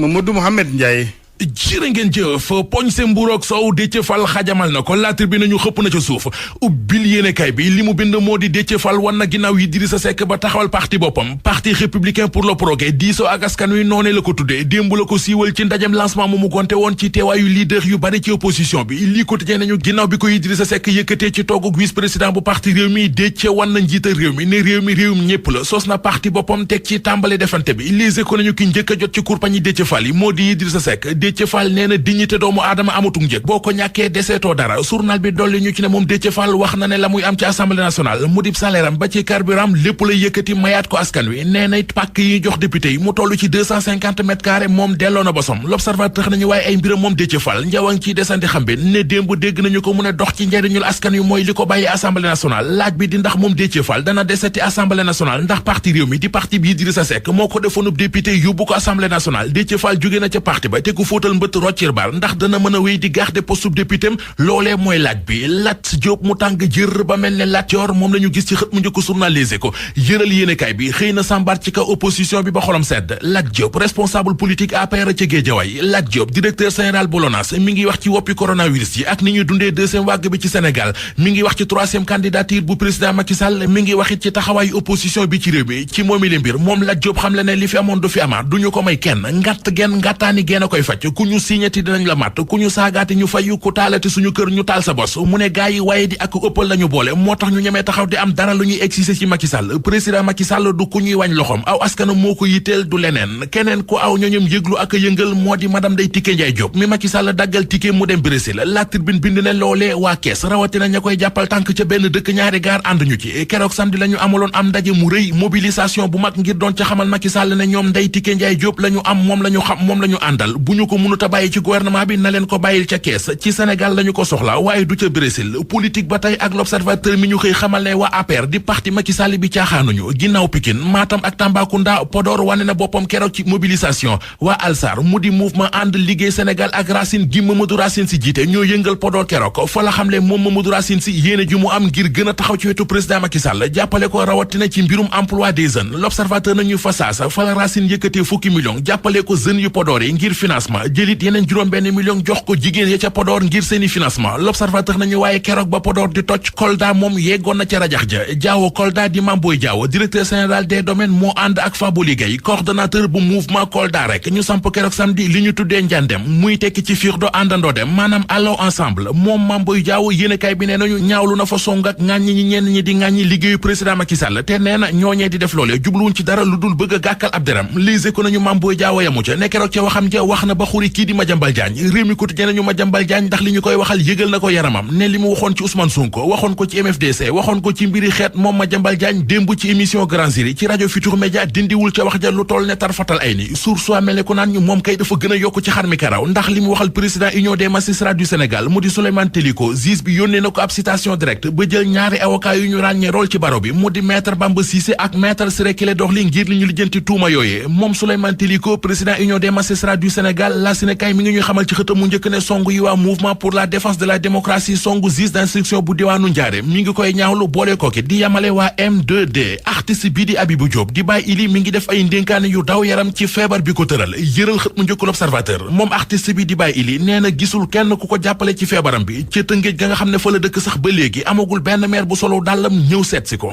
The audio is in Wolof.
Mamadou Mouhamed Ndiaye. jërë ngeen jëf poñ se mburoog soow Déthié Fall xajamal na ko La Tribune nañu xëpp na ca suuf ubbil yéenekaay bi li mu bind moo di Déthié Fall wan na ginnaaw Idrissa Seck ba taxawal parti boppam parti républicain pour le progrès diisoo ak askan wi noonee la ko tuddee démb la ko siiwal ci ndajem lancement mu gonte woon ci teewaayu leader yu bari ci opposition bi lii quotidien nañu ginnaaw bi ko Idrissa Seck yëkkatee ci toogug vice président bu parti réew mi Déthié wan na njiital réew mi ne réewum ñépp la sos na parti boppam teg ci tàmbale defante bi Les Échos nañu ki njëkk a jot ci kurpañi Déthié Fall yi moo di Idrissa Seck Déthié Fall nee na dignité doomu aadama amatuk njëg boo ko ñàkkee deseetoo dara journal bi dolli ñu ci ne moom Déthié Fall wax na ne la muy am ci assemblée nationale mu dib salaire am ba ci carburant lépp lay yëkkati mayaat ko askan wi nee na it pàkk yi jox député yi mu toll ci 250 mètres carrés moom delloo na bosom l'observateur nañu waaye ay mbiram moom Déthié Fall njawang ciy desandi xam bi ne démb dégg nañu ko mu ne dox ci njariñul askan wi mooy li ko bàyyi assemblée nationale laaj bi di ndax moom Déthié Fall dana deseti assemblée nationale ndax parti réew mi di parti bi Idrissa Seck moo ko defoonub député yóbbu ko assemblée nationale Déthié Fall jóge na ca parti ba te ku fóotal mbët roccir bar ndax dana mën a wéy di garder poste député am loolee mooy laaj bi Lat Diop mu tàng jër ba mel ne Lat Yor moom la ñu gis ci xët mu njëkk journal Les Échos yëral yéenekaay bi xëy na sambar ci kaw opposition bi ba xolam sedd Lat Diop responsable politique APR ca Guédiawaye Lat Diop directeur général bu LONASE mi ngi wax ci woppi coronavirus yi ak ni ñuy dundee deuxième vague bi ci Sénégal mi ngi wax ci troisième candidature bu président Macky Sall mi ngi wax it ci taxawaayu opposition bi ci réew mi ci moomi li mbir moom Lat Diop xam le ne li fi amoon du fi amaat du ñu ko may kenn ngatt genn ngattaani genn a koy faj ku ñu siñati dinañ la mat ku ñu saagaati ñu fayu ku taalati suñu kër ñu taal sa bos mu ne gaay yi waaye di ak ëppal lañu boole moo tax ñu ñemee taxaw di am dara lu ñuy exiger ci Macky Sall président Macky Sall du ku ñuy wañ loxom aw askanam moo ko yitteel du leneen keneen ku aw ñooñam yëglu ak yëngal moo di madame Ndeye Tické Ndiaye Diop mi Macky Sall daggal ticket mu dem Brésil La Tribune bind ne loolee waa kees rawatina ña koy jàppal tànk ca benn dëkk ñaari gaar ànduñu ci keroog samedi la ñu amaloon am ndaje mu rëy mobilisation bu mag ngir doon ca xamal Macky Sall ne ñoom Ndeye Tické Ndiaye Diop la ñu am moom la ñu xam moom la ñu àndal bu ñu ko mënut a bàyyi ci gouvernement bi na leen ko bàyyil ca kees ci Sénégal lañu ko soxla waaye du ca Brésil politique ba tey ak l'observateur mi ñu xëy xamal ne waa APR di parti Macky Sall bi caaxaanuñu ginnaaw Pikine Matam ak Tambacounda Podor wane na boppam keroog ci mobilisation waa Alsar mu di mouvement ànd liggéey Sénégal ak Racine gi Mamadou Racine si jiite ñoo yëngal Podor keroog fa la xamle moom Mamadou Racine si yéene ji mu am ngir gën a taxaw ci wetu président Macky Sall jàppale ko rawatina ci mbirum emploi des jeunes l'observateur nañu fa saasa fa la Racine yëkkatee fukki millions jàppale ko jeunes yu Podor yi ngir financement jëlit yeneen juróom-benn millions jox ko jigéen ya ca Podor ngir seeni financement l'observateur nañu waaye keroog ba Podor di toj Kolda moom yeggoon na ca rajax ja Diawo Kolda di Mamboy Diawo directeur général des domaines moo ànd ak Faboli Gueye coordonnateur bu mouvement Kolda rek ñu samp keroog samedi li ñu tuddee njàndem muy tekki ci fiir do àndandoo dem maanaam allons ensemble moom Mamboy Diawo yéenekaay bi nee nañu ñaawlu na fa song ak ŋàññi ñi ñenn ñi di ŋàññi liggéeyu président Macky Sall te nee na ñooñee di def loole jubluwuñ ci dara lu dul bëgg a gàkkal ab deram lise ko nañu Mamboy Diawo yamu ca ne keroog ca waxam ja wax na ba xuri kii di Madiambal Diagne réew mi quotidien nañu Madiambal Diagne ndax li ñu koy waxal yëgal na ko yaramam ne li mu waxoon ci Ousmane Sonko waxoon ko ci MFDC waxoon ko ci mbiri xeet moom Madiambal Diagne démb ci émission Grand Jury ci rajo Futurs Médias dindiwul ca wax ja lu toll ne tarfatal ay ni source a mel ne ko naan ñu moom kay dafa gën a yokk ci xar mi karaw ndax li mu waxal président union des magistrats du Sénégal mu di Souleymane Teliko juge bi yónnee na ko ab citation directe ba jël ñaari avocat yu ñu ràññee rôle ci baro bi mu di maître Bamba Cissé ak maître Ciré Clédor Ly ngir li ñu lijjanti tuuma yooyee moom Souleymane Teliko président union des magistrats du Sénégal la Sénégal mi ngi ñuy xamal ci xëtam mu njëkk ne song yi waa mouvement pour la défense de la démocratie songu juge d'instruction bu diwaanu Njaare mi ngi koy ñaawlu boole kooki di yamale waa M2D artiste bii di Abibou Diop di Baye Ili mi ngi def ay ndénkaane yu daw yaram ci feebar bi ko tëral yëral xët mu njëkk l'Observateur moom artiste bi di Baye Ili nee na gisul kenn ku ko jàppale ci feebaram bi ca Tëngéej ga nga xam ne fa la dëkk sax ba léegi amagul benn maire bu solo dàllam ñëw seet si ko